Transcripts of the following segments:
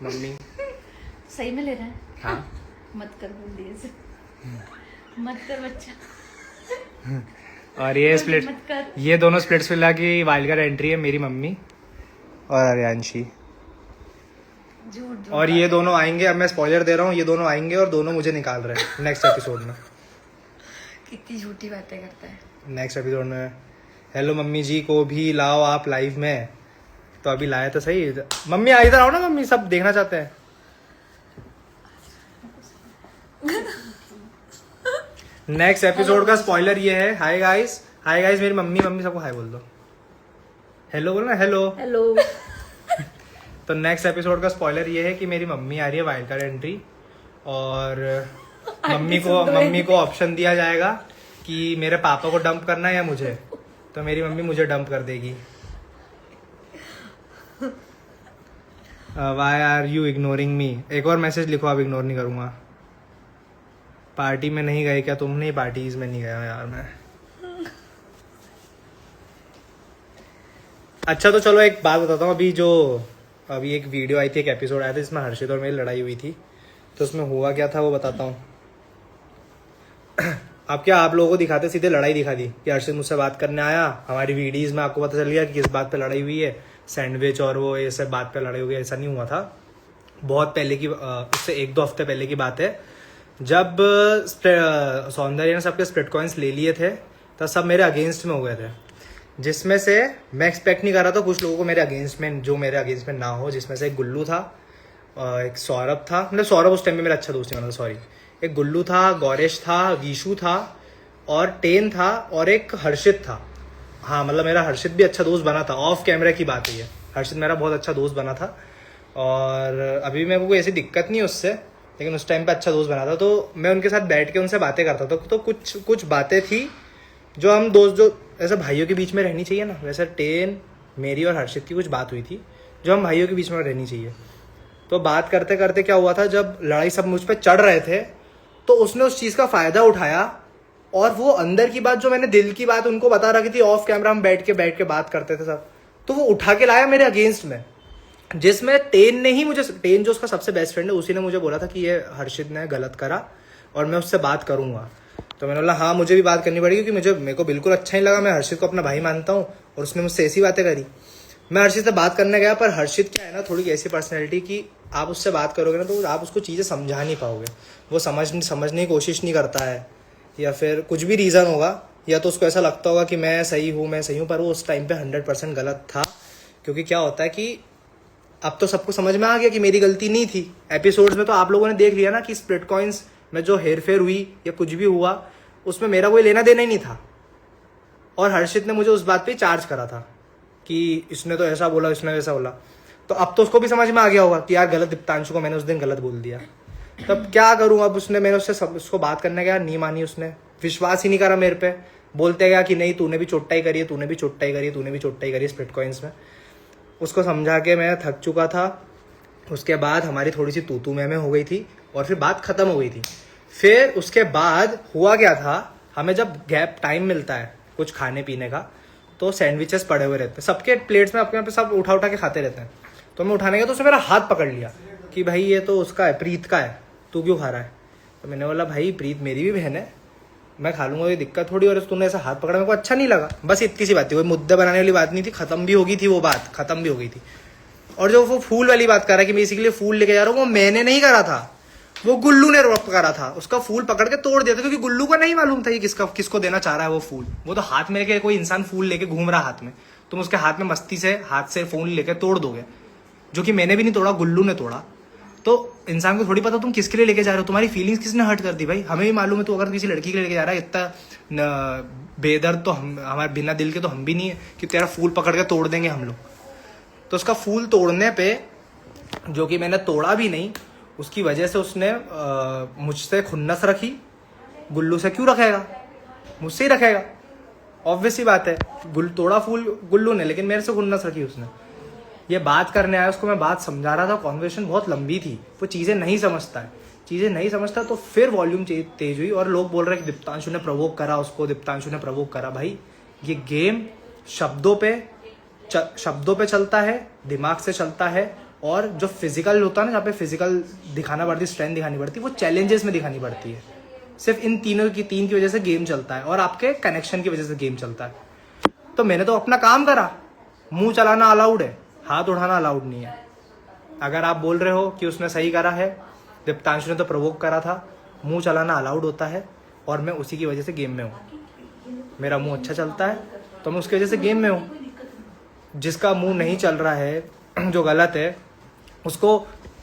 Mummy सही में ले रहा है? हाँ मत कर, बोल दिए से मत कर बच्चा। और ये मत स्प्लिट कर। ये दोनों स्प्लिट्स मिला की वाइल्ड कार्ड एंट्री है मेरी मम्मी और आर्यांशी। झूठ और ये दोनों आएंगे, अब मैं स्पॉइलर दे रहा हूँ, ये दोनों आएंगे और दोनों मुझे निकाल रहे हैं नेक्स्ट एपिसोड में। कितनी झूठी बातें करता है। नेक्स्ट एपिसोड में हेलो मम्मी जी को भी लाओ आप लाइव में, तो अभी लाए तो सही। मम्मी आ इधर आओ ना, मम्मी सब देखना चाहते हैं। नेक्स्ट एपिसोड का स्पॉइलर ये है। हाय गाइस, हाय गाइस मेरी मम्मी सबको हाय बोल दो। हेलो बोलो ना, हेलो हेलो। तो नेक्स्ट एपिसोड का स्पॉइलर ये है कि मेरी मम्मी आ रही है वाइल्ड कार्ड एंट्री, और मम्मी को ऑप्शन दिया जाएगा कि मेरे पापा को डंप करना है या मुझे, तो मेरी मम्मी मुझे डंप कर देगी। Why are you ignoring me? एक और मैसेज लिखो, आप इग्नोर नहीं करूंगा। पार्टी में नहीं गए क्या तुम? नहीं, पार्टीज में नहीं गया यार मैं। अच्छा तो चलो एक बात बताता हूँ। अभी एक वीडियो आई थी, एक एपिसोड आया था जिसमें हर्षित और मेरी लड़ाई हुई थी, तो उसमें हुआ क्या था वो बताता हूँ। अब क्या आप लोगों को दिखाते, सीधे लड़ाई दिखा दी कि हर्षित मुझसे बात करने आया। हमारी वीडियोज में आपको पता चल गया कि किस बात पे लड़ाई हुई है, सैंडविच और वो ये सब बात पे लड़ाई हुई है। ऐसा नहीं हुआ था, बहुत पहले की, उससे 1-2 हफ्ते पहले की बात है, जब सौंदर्य ने सबके स्प्लिट कॉइन्स ले लिए थे, तब सब मेरे अगेंस्ट में हो गए थे। जिसमें से मैं एक्सपेक्ट नहीं कर रहा था कुछ लोगों को मेरे अगेंस्ट में ना हो, जिसमें से एक गुल्लू था, एक सौरभ था, मतलब सौरभ उस टाइम में मेरा अच्छा दोस्त नहीं बना था, सॉरी। एक गुल्लू था, गौरेश था, विशु था और टेन था और एक हर्षित था। हाँ मतलब मेरा हर्षित भी अच्छा दोस्त बना था, ऑफ कैमरा की बात है ये। हर्षित मेरा बहुत अच्छा दोस्त बना था और अभी मेरे को कोई ऐसी दिक्कत नहीं उससे, लेकिन उस टाइम पे अच्छा दोस्त बना था। तो मैं उनके साथ बैठ के उनसे बातें करता था, तो कुछ बातें थी जो हम दोस्त, जो ऐसे भाइयों के बीच में रहनी चाहिए ना, वैसे टेन, मेरी और हर्षित की कुछ बात हुई थी जो हम भाइयों के बीच में रहनी चाहिए। तो बात करते करते क्या हुआ था, जब लड़ाई सब मुझ पर चढ़ रहे थे, तो उसने उस चीज़ का फ़ायदा उठाया और वो अंदर की बात, जो मैंने दिल की बात उनको बता रखी थी, ऑफ कैमरा हम बैठ के बात करते थे सब, तो वो उठा के लाया मेरे अगेंस्ट में। जिसमें टेन जो उसका सबसे बेस्ट फ्रेंड है, उसी ने मुझे बोला था कि ये हर्षित ने गलत करा और मैं उससे बात करूंगा। तो मैंने बोला हाँ मुझे भी बात करनी पड़ेगी, क्योंकि मेरे को बिल्कुल अच्छा नहीं लगा। मैं हर्षित को अपना भाई मानता हूँ और उसने मुझसे ऐसी बातें करी। मैं हर्षित से बात करने गया, पर हर्षित क्या है ना, थोड़ी ऐसी पर्सनैलिटी कि आप उससे बात करोगे ना तो आप उसको चीज़ें समझा नहीं पाओगे। वो समझने की कोशिश नहीं करता है, या फिर कुछ भी रीज़न होगा, या तो उसको ऐसा लगता होगा कि मैं सही हूँ, पर वो उस टाइम पे 100% गलत था। क्योंकि क्या होता है कि अब तो सबको समझ में आ गया कि मेरी गलती नहीं थी। एपिसोड्स में तो आप लोगों ने देख लिया ना कि स्प्लिट कॉइन्स में जो हेरफेर हुई या कुछ भी हुआ, उसमें मेरा कोई लेना देना ही नहीं था। और हर्षित ने मुझे उस बात पे चार्ज करा था कि इसने तो ऐसा बोला, इसने वैसा बोला। तो अब तो उसको भी समझ में आ गया होगा कि यार गलत, दीप्तांशु को मैंने उस दिन गलत बोल दिया। तब क्या करूँ, अब मैंने उसको बात करने गया, नहीं मानी उसने, विश्वास ही नहीं करा मेरे पे। बोलते गया कि नहीं तूने भी चोटाई करी है स्प्लिट कॉइन्स में। उसको समझा के मैं थक चुका था। उसके बाद हमारी थोड़ी सी तू मैं हो गई थी और फिर बात खत्म हो गई थी। फिर उसके बाद हुआ क्या था, हमें जब गैप टाइम मिलता है कुछ खाने पीने का, तो सैंडविचेस पड़े हुए रहते हैं सबके प्लेट्स में, अपने पे सब उठा के खाते रहते हैं। तो मैं उठाने गया तो उसने मेरा हाथ पकड़ लिया कि भाई ये तो उसका है, प्रीत का है, तू क्यों खा रहा है? तो मैंने बोला भाई प्रीत मेरी भी बहन है, मैं खा लूंगा, ये दिक्कत थोड़ी। और तूने ऐसा हाथ पकड़ा, मेरे को अच्छा नहीं लगा। बस इतनी सी बात थी, कोई मुद्दे बनाने वाली बात नहीं थी, खत्म भी हो गई थी वो बात, खत्म भी हो गई थी। और जो वो फूल वाली बात कर रहा है कि मैं इसी के लिए फूल लेके जा रहा हूँ, वो मैंने नहीं करा था, वो गुल्लू ने रोक करा था। उसका फूल पकड़ के तोड़ दिया था, क्योंकि गुल्लू को नहीं मालूम था ये किसको देना चाह रहा है वो फूल। वो तो हाथ में लेके, कोई इंसान फूल लेके घूम रहा हाथ में, तुम उसके हाथ में मस्ती से हाथ से फोन लेके तोड़ दोगे, जो कि मैंने भी नहीं तोड़ा, गुल्लू ने तोड़ा। तो इंसान को थोड़ी पता तुम किसके लिए लेके जा रहे हो, तुम्हारी फीलिंग्स किसने हर्ट कर दी भाई? हमें भी मालूम है तो अगर किसी लड़की के लिए लेके जा रहा है, इतना बेदर्द तो हम, हमारे बिना दिल के तो हम भी नहीं है कि तेरा फूल पकड़ के तोड़ देंगे हम लोग। तो उसका फूल तोड़ने पे, जो कि मैंने तोड़ा भी नहीं, उसकी वजह से उसने मुझसे खुन्नस रखी। गुल्लू से क्यों रखेगा, मुझसे ही रखेगा, ऑब्वियस सी बात है। तोड़ा फूल गुल्लू ने, लेकिन मेरे से खुन्नस रखी उसने। ये बात करने आया, उसको मैं बात समझा रहा था, कॉन्वर्सेशन बहुत लंबी थी, वो चीज़ें नहीं समझता तो फिर वॉल्यूम तेज हुई और लोग बोल रहे हैं कि दीप्तांशु ने प्रवोक करा उसको, दीप्तांशु ने प्रवोक करा। भाई ये गेम शब्दों पे चलता है, दिमाग से चलता है, और जो फिजिकल होता है ना, जहाँ पे फिजिकल दिखाना पड़ती है, स्ट्रेंथ दिखानी पड़ती है, वो चैलेंजेस में दिखानी पड़ती है। सिर्फ इन तीन की वजह से गेम चलता है और आपके कनेक्शन की वजह से गेम चलता है। तो मैंने तो अपना काम करा, मुंह चलाना अलाउड है, हाथ उठाना अलाउड नहीं है। अगर आप बोल रहे हो कि उसने सही करा है, दीप्तांशु ने तो प्रोवोक करा था, मुंह चलाना अलाउड होता है और मैं उसी की वजह से गेम में हूँ। मेरा मुंह अच्छा चलता है तो मैं उसकी वजह से गेम में हूँ। जिसका मुंह नहीं चल रहा है, जो गलत है, उसको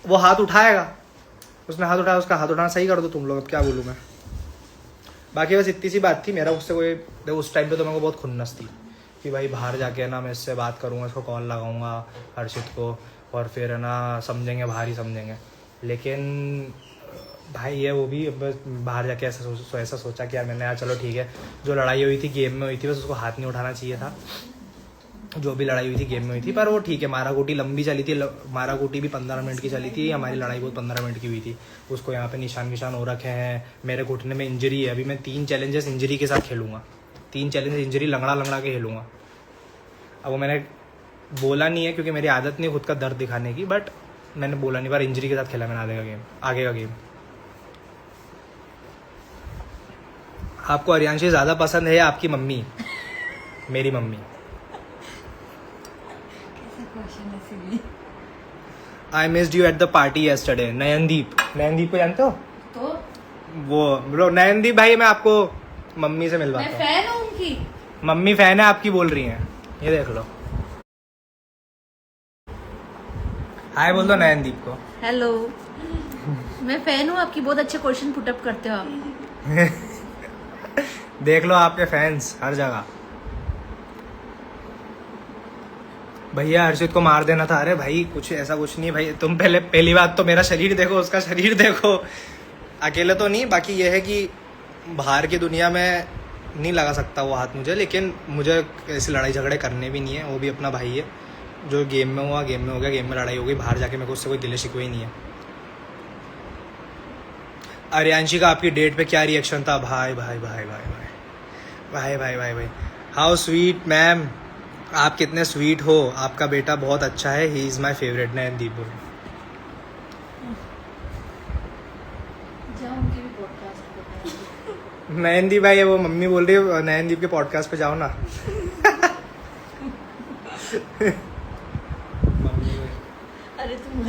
वो हाथ उठाएगा। उसने हाथ उठाया, उसका हाथ उठाना सही कर दो तुम लोग, अब क्या बोलूँ मैं। बाकी बस इतनी सी बात थी। मेरा उससे कोई, देखो उस टाइम पे तो मेरे को बहुत खुन्नस थी कि भाई बाहर जाके ना मैं इससे बात करूँगा, इसको कॉल लगाऊंगा हर्षित को, और फिर है ना समझेंगे, बाहर ही समझेंगे। लेकिन भाई ये वो भी बस बाहर जाके ऐसा सोचा कि यार मैंने, यार चलो ठीक है, जो लड़ाई हुई थी गेम में हुई थी, बस उसको हाथ नहीं उठाना चाहिए था। जो भी लड़ाई हुई थी गेम में हुई थी, पर वो ठीक है। माराकूटी लंबी चली थी, माराकूटी भी 15 मिनट की चली थी। हमारी लड़ाई बहुत 15 मिनट की हुई थी। उसको यहाँ पे निशान हो रखे हैं, मेरे घुटने में इंजरी है। अभी मैं 3 चैलेंजेस इंजरी के साथ खेलूंगा, 3 चैलेंजेस इंजरी लंगड़ा के खेलूंगा। अब वो मैंने बोला नहीं है क्योंकि मेरी आदत नहीं खुद का दर्द दिखाने की, बट मैंने बोला नहीं, पर इंजरी के साथ खेला मैंने आगे का गेम। आपको अर्यांशी ज़्यादा पसंद है या आपकी मम्मी? मेरी mummy. I missed you at the party yesterday। Nayandeep को जानते हो? तो वो ब्रो, नयनदीप भाई, मैं आपको मम्मी से मिलवाता हूँ। मैं फैन हूँ उनकी। मम्मी फैन है आपकी, बोल रही हैं, ये देख लो। हाय बोल दो नयनदीप को। हेलो, मैं फैन हूँ आपकी, बहुत अच्छे क्वेश्चन पुटअप करते हो आप। देख लो आपके फैंस हर जगह। भैया हर्षित को मार देना था। अरे भाई कुछ ऐसा कुछ नहीं भाई, तुम पहली बात तो मेरा शरीर देखो, उसका शरीर देखो। अकेले तो नहीं, बाकी ये है कि बाहर की दुनिया में नहीं लगा सकता वो हाथ मुझे, लेकिन मुझे ऐसे लड़ाई झगड़े करने भी नहीं है। वो भी अपना भाई है, जो गेम में हुआ गेम में हो गया, गेम में लड़ाई हो गई, बाहर जाके मेरे को उससे कोई गिले शिकवे ही नहीं है। अर्यांशी का आपकी डेट पे क्या रिएक्शन था? भाई भाई भाई भाई भाई भाई भाई भाई भाई हाउ स्वीट मैम, आप कितने स्वीट हो, आपका बेटा बहुत अच्छा है, he is my favourite. Nayandeep बोल। नयनदीप भाई, वो मम्मी बोल रही है नयनदीप के पॉडकास्ट पे जाओ ना। अरे तुम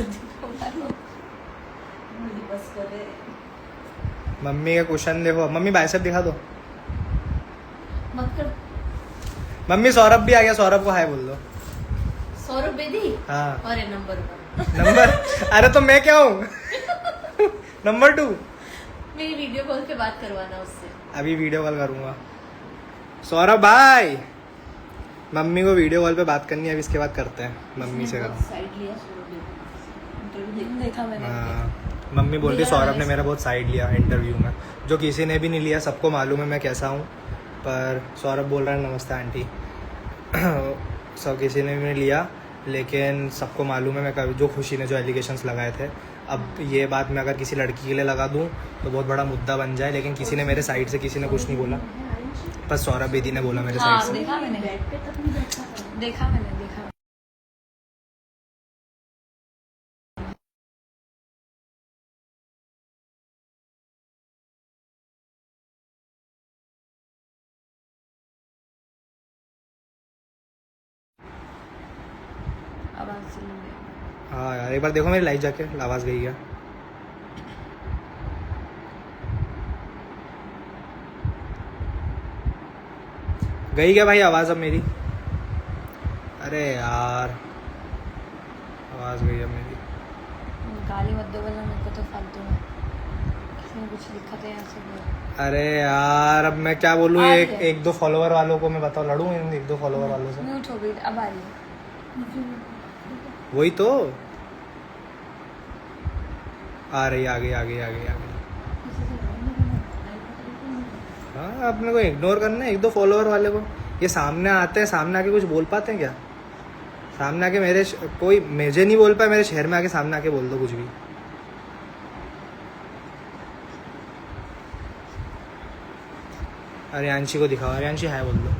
मम्मी का क्वेश्चन देखो, मम्मी बाइसेप दिखा दो। मत कर। मम्मी सौरभ भी आ गया, सौरभ को हाय बोल दो। सौरभ बेदी? हाँ। अरे नंबर 1 अरे तो मैं क्या हूँ? नंबर 2। मेरी वीडियो कॉल पे बात करवाना उससे। अभी वीडियो कॉल करूंगा। सौरभ भाई, मम्मी को वीडियो कॉल पे बात करनी है, अभी इसके बाद करते हैं। मम्मी से करो। साइड लिया इंटरव्यू देखा मैंने। हाँ, मम्मी बोल रही सौरभ ने मेरा बहुत साइड लिया इंटरव्यू में, जो किसी ने भी नहीं लिया। सबको मालूम है मैं कैसा हूँ, पर सौरभ बोल रहा है नमस्ते आंटी। सब किसी ने भी नहीं लिया, लेकिन सबको मालूम है मैं कभी, जो खुशी ने जो एलिगेशंस लगाए थे। अब ये बात मैं अगर किसी लड़की के लिए लगा दूँ तो बहुत बड़ा मुद्दा बन जाए, लेकिन किसी ने मेरे साइड से किसी ने कुछ नहीं बोला, बस सौरभ बेदी ने बोला मेरे साइड से। देखा मैंने। आवाज सुन ले। हाँ यार, एक बार देखो मेरी लाइव जाके, आवाज़ गई क्या? गई क्या भाई आवाज़ अब मेरी? अरे यार, आवाज़ गई अब मेरी। गाली मत दो बोला मेरे को तो फालतू में। किसी ने कुछ लिखा था यहाँ से बोल। अरे यार, अब मैं क्या बोलूँ? आ एक रही है। एक दो फॉलोवर वालों को मैं बताऊँ, लड़ूँ इन 1-2 फॉलोवर वालों से? म्यूट हो गई, अब आ रही है। वही तो आ रही, आ गई। हाँ, अपने को इग्नोर करना है 1-2 फॉलोवर वाले को। ये सामने आते हैं, सामने आके कुछ बोल पाते हैं क्या? सामने आके कोई मुझे नहीं बोल पाया, मेरे शहर में आके सामने आके बोल दो कुछ भी। अर्यांशी को दिखाओ, अर्यांशी हाय बोल दो।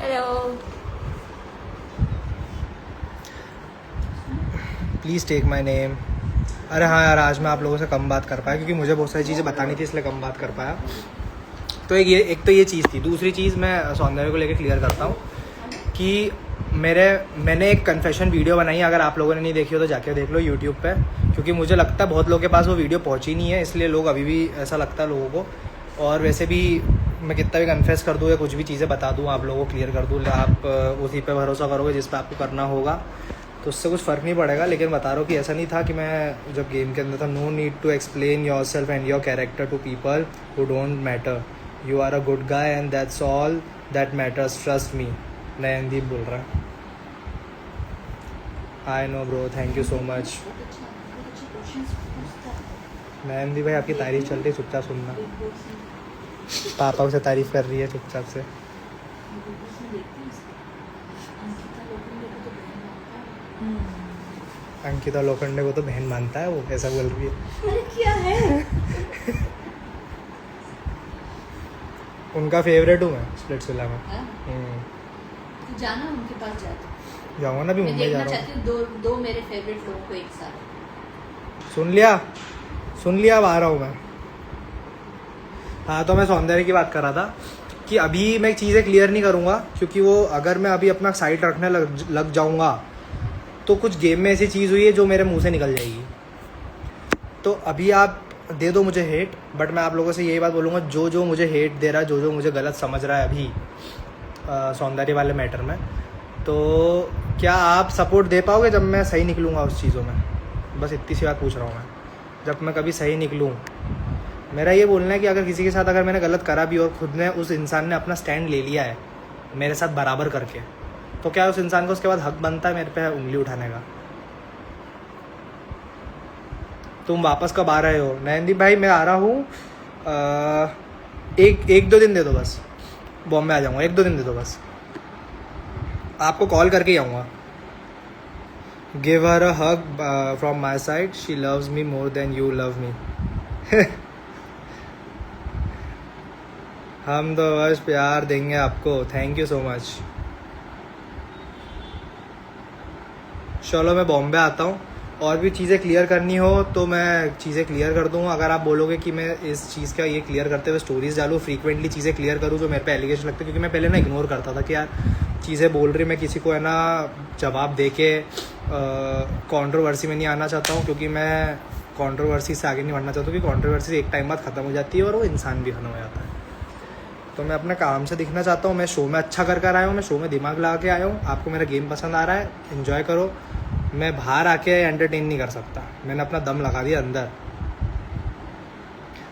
Hello. Please take my name. अरे हाँ यार, आज मैं आप लोगों से कम बात कर पाया क्योंकि मुझे बहुत सारी चीज़ें बतानी थी, इसलिए कम बात कर पाया। तो एक तो ये चीज़ थी। दूसरी चीज़ मैं सौंदर्य को लेकर क्लियर करता हूँ कि मैंने एक कन्फेशन वीडियो बनाई है, अगर आप लोगों ने नहीं देखी हो तो जाके देख लो यूट्यूब पे, क्योंकि मुझे लगता है बहुत लोगों के पास वो वीडियो पहुंची नहीं है, इसलिए लोग अभी भी ऐसा लगता है लोगों को। और वैसे भी मैं कितना भी कन्फेस कर दूँ या कुछ भी चीज़ें बता दूँ, आप लोगों को क्लियर कर दूँ, आप उसी पे भरोसा करोगे जिस पे आपको करना होगा, तो उससे कुछ फ़र्क नहीं पड़ेगा। लेकिन बता रहा हूँ कि ऐसा नहीं था कि मैं जब गेम के अंदर था, no need to explain yourself and your character to people who don't matter, you are a good guy and that's all that matters, trust me. Nayandeep बोल रहा है। I know bro, thank you so much. Nayandeep भाई आपकी तारीफ चल रही, चुपचाप सुनना। पापा उसे तारीफ कर रही है चुपचाप से। अंकिता लोखंडे को तो बहन मानता है वो, ऐसा बोल रही है। अरे क्या है? उनका फेवरेट हूँ मैं स्प्लिट्सविला में। तू जाना उनके पास जाता। जाऊँगा ना, भी मैं मुंबई जा देखना रहा हूँ। चाहती हूँ दो मेरे फेवरेट लोगों को एक साथ। सुन लिया, अब आ रहा हूँ मैं। हाँ, तो मैं सौंदर्य की बात कर रहा था कि अभी मैं चीज़ें क्लियर नहीं करूँगा, क्योंकि वो अगर मैं अभी अपना साइड रखने लग जाऊँगा तो कुछ गेम में ऐसी चीज़ हुई है जो मेरे मुंह से निकल जाएगी। तो अभी आप दे दो मुझे हेट, बट मैं आप लोगों से यही बात बोलूँगा, जो मुझे हेट दे रहा है, जो मुझे गलत समझ रहा है अभी सौंदर्य वाले मैटर में, तो क्या आप सपोर्ट दे पाओगे जब मैं सही निकलूँगा उस चीज़ों में? बस इतनी सी बात पूछ रहा हूँ मैं। जब मैं कभी सही निकलूँ, मेरा ये बोलना है कि अगर किसी के साथ अगर मैंने गलत करा भी और खुद ने उस इंसान ने अपना स्टैंड ले लिया है मेरे साथ बराबर करके, तो क्या उस इंसान को उसके बाद हक बनता है मेरे पे उंगली उठाने का? तुम वापस कब आ रहे हो? नयनदीप भाई मैं आ रहा हूँ, एक दो दिन दे दो बस, बॉम्बे आ जाऊँगा, 1-2 दिन दे दो बस, आपको कॉल करके ही आऊँगा। Give her a hug from my side, she loves me more than you love me. हम तो बस प्यार देंगे आपको, थैंक यू सो मच। चलो मैं बॉम्बे आता हूँ, और भी चीज़ें क्लियर करनी हो तो मैं चीज़ें क्लियर कर दूँगा। अगर आप बोलोगे कि मैं इस चीज़ का ये क्लियर करते हुए स्टोरीज डालूँ, फ्रीक्वेंटली चीज़ें क्लियर करूँ जो मेरे पे एलिगेशन लगता है, क्योंकि मैं पहले ना इग्नोर करता था कि यार चीज़ें बोल रही, मैं किसी को है ना जवाब दे के कंट्रोवर्सी में नहीं आना चाहता हूँ, क्योंकि मैं कंट्रोवर्सी से आगे नहीं बढ़ना चाहता, क्योंकि कंट्रोवर्सी एक टाइम बाद ख़त्म हो जाती है और वो इंसान भी ख़त्म हो जाता है। तो मैं अपने काम से दिखना चाहता हूँ, मैं शो में अच्छा कर आया हूँ, मैं शो में दिमाग लगा के आया हूँ, आपको मेरा गेम पसंद आ रहा है, एंजॉय करो। मैं बाहर आके एंटरटेन नहीं कर सकता, मैंने अपना दम लगा दिया अंदर।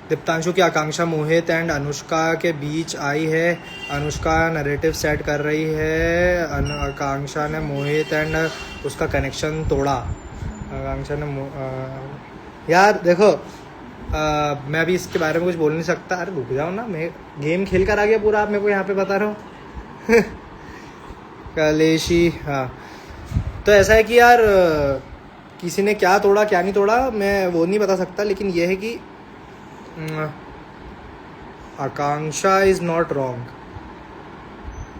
दीप्तांशु की आकांक्षा मोहित एंड अनुष्का के बीच आई है, अनुष्का नैरेटिव सेट कर रही है, आकांक्षा ने मोहित एंड उसका कनेक्शन तोड़ा। आकांक्षा ने यार देखो, मैं अभी इसके बारे में कुछ बोल नहीं सकता। अरे रुक जाओ ना, मैं गेम खेल कर आ गया पूरा, आप मेरे को यहाँ पे बता रहे हो। कलेशी, हाँ तो ऐसा है कि यार किसी ने क्या तोड़ा क्या नहीं तोड़ा मैं वो नहीं बता सकता, लेकिन ये है कि आकांक्षा इज़ नॉट रॉन्ग।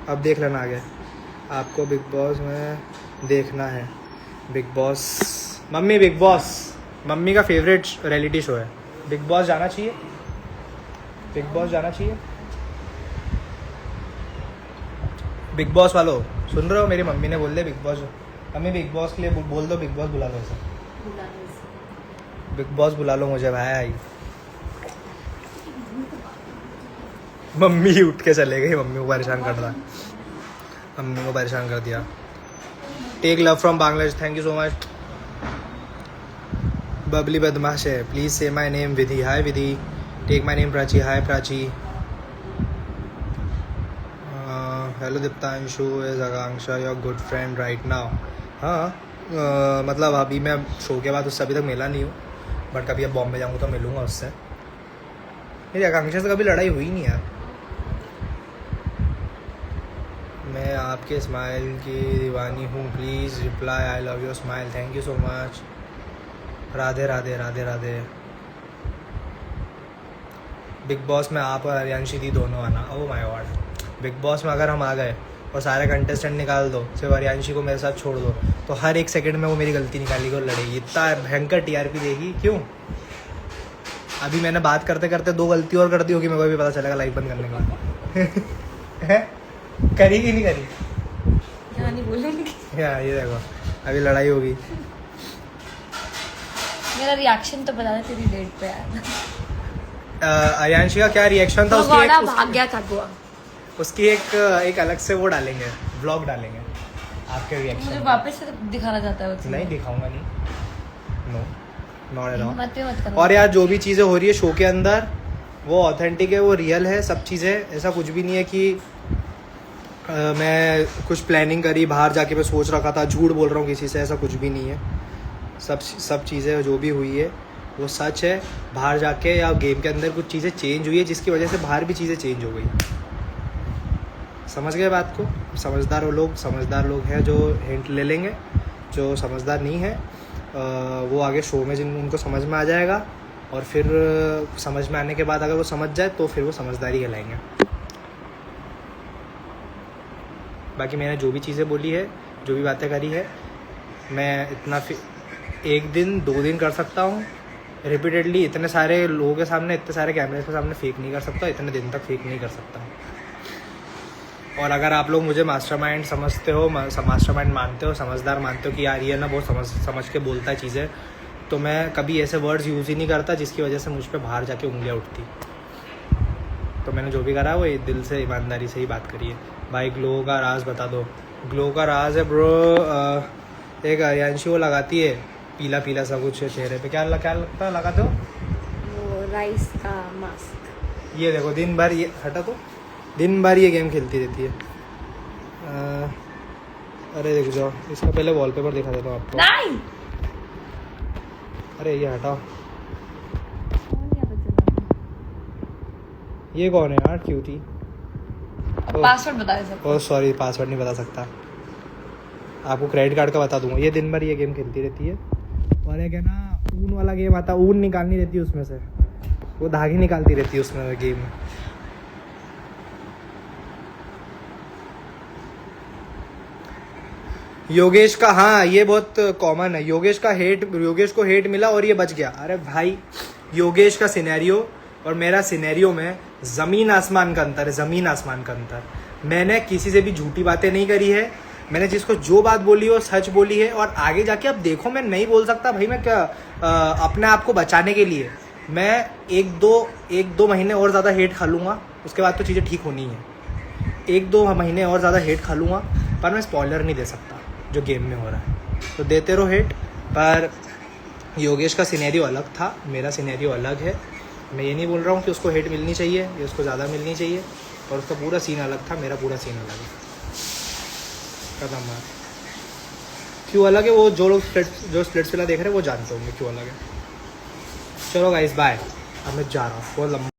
अब देख लेना आगे, आपको बिग बॉस में देखना है। बिग बॉस मम्मी का फेवरेट रियलिटी शो है, बिग बॉस जाना चाहिए, बिग बॉस जाना चाहिए। बिग बॉस वालों सुन रहे हो, मेरी मम्मी ने बोल दिया big boss, mummy big boss के लिए बोल दो, बिग बॉस बुला लो इसे, बिग बॉस बुला लो मुझे भाई। मम्मी उठ के चले गई, मम्मी को परेशान कर रहा, मम्मी को परेशान कर दिया। Take love from Bangladesh, thank you so much. Babli बदमाश है, please say my name Vidhi, hi Vidhi. Take my name Prachi, hi Prachi. Hello Diptanshu, is Akanksha your good friend right now? हाँ, मतलब अभी मैं शो के बाद उससे अभी तक मिला नहीं हूँ, बट कभी अब बॉम्बे जाऊँगा तो मिलूँगा उससे। मेरी आकांक्षा से कभी लड़ाई हुई नहीं यार। मैं आपके स्माइल की दीवानी हूँ, please reply I love your smile, thank you so much. Radhe Radhe Radhe Radhe. Big boss में आप और हरियांशी दी दोनों आना। Oh my God, big boss में अगर हम आ गए और सारे कंटेस्टेंट निकाल दो, सिर्फ अर्यांशी को मेरे साथ छोड़ दो, तो हर एक सेकंड में वो मेरी गलती निकालेगी और लड़ेगी, इतना भयंकर टीआरपी देगी। क्यों? अभी मैंने बात करते करते 2 गलती और कर दी होगी, मेरे को भी पता चलेगा लाइव बंद करने का। करी कि नहीं करी? यहाँ नहीं बोलूँगी। यार ये देखो अभी लड़ाई होगी। मेरा रिएक्शन तो बता दे तेरी डेट पे आया। अर्यांशी का क्या रिएक्शन था तो उसकी घोड़ा भाग गया था गोवा। उसकी एक अलग से वो डालेंगे, व्लॉग डालेंगे आपके मुझे रिएक्शन। वापस से दिखाना चाहता है वो। नहीं दिखाऊंगा, नहीं, नो, नॉट एट ऑल। मत पे मत करना। और यार जो भी चीज़ें हो रही है शो के अंदर वो ऑथेंटिक है, वो रियल है सब चीज़ें। ऐसा कुछ भी नहीं है कि मैं कुछ प्लानिंग करी बाहर जाके मैं सोच रखा था, झूठ बोल रहा हूँ किसी से, ऐसा कुछ भी नहीं है। सब चीज़ें जो भी हुई है वो सच है। बाहर जाके या गेम के अंदर कुछ चीज़ें चेंज हुई है जिसकी वजह से बाहर भी चीज़ें चेंज हो गई। समझ गए बात को? समझदार लोग हैं जो हिंट ले लेंगे, जो समझदार नहीं है वो आगे शो में जिन उनको समझ में आ जाएगा, और फिर समझ में आने के बाद अगर वो समझ जाए तो फिर वो समझदारी कहलाएंगे। बाकी मैंने जो भी चीज़ें बोली है, जो भी बातें करी है, मैं इतना 1 दिन 2 दिन कर सकता हूँ रिपीटेडली, इतने सारे लोगों के सामने, इतने सारे कैमरे के सामने फेक नहीं कर सकता, इतने दिन तक फेक नहीं कर सकता। और अगर आप लोग मुझे मास्टरमाइंड समझते हो, मास्टरमाइंड मानते हो, समझदार मानते हो कि यार ये ना बहुत समझ के बोलता है चीज़ें, तो मैं कभी ऐसे वर्ड्स यूज़ ही नहीं करता जिसकी वजह से मुझ पे बाहर जाके उंगलियां उठती। तो मैंने जो भी करा वो दिल से ईमानदारी से ही बात करी है। भाई ग्लो का राज बता दो। ग्लो का राज है ब्रो, एक अर्यांशी वो लगाती है पीला पीला सा कुछ चेहरे पे, क्या लगता है लगाते हो? वो राइस का मास्क। ये देखो दिन भर ये हटा, तो दिन भर ये गेम खेलती रहती है। अरे देख जाओ, इसका पहले वॉलपेपर दिखा देता हूँ आपको। नहीं, अरे ये हटाओ, ये कौन है यार? क्यूटी। पासवर्ड बताए सब। ओह सॉरी, पासवर्ड नहीं बता सकता, आपको क्रेडिट कार्ड का बता दूंगा। ये दिन भर ये गेम खेलती रहती है, और एक है ना ऊन वाला गेम आता, ऊन निकालनी रहती है उसमें से, वो धागे निकालती रहती है उसमें गेम में। योगेश का, हाँ ये बहुत कॉमन है, योगेश को हेट मिला और ये बच गया। अरे भाई योगेश का सिनेरियो और मेरा सिनेरियो में ज़मीन आसमान का अंतर है, ज़मीन आसमान का अंतर। मैंने किसी से भी झूठी बातें नहीं करी है, मैंने जिसको जो बात बोली है वो सच बोली है। और आगे जाके अब देखो मैं नहीं बोल सकता भाई, मैं क्या अपने आप को बचाने के लिए मैं एक दो महीने और ज़्यादा हेट खा लूँगा, उसके बाद तो चीज़ें ठीक होनी है। 1-2 महीने और ज़्यादा हेट खा लूँगा, पर मैं स्पॉइलर नहीं दे सकता जो गेम में हो रहा है, तो देते रहो हेट। पर योगेश का सिनेरियो अलग था, मेरा सिनेरियो अलग है। मैं ये नहीं बोल रहा हूँ कि उसको हेट मिलनी चाहिए या उसको ज़्यादा मिलनी चाहिए, और उसका पूरा सीन अलग था, मेरा पूरा सीन अलग है। कदम मार क्यों अलग है, वो जो लोग स्प्लिट्स वाला देख रहे हैं वो जानते होंगे क्यों अलग है। चलो गाइस बाय, अब मैं जा रहा हूँ, बहुत लंबा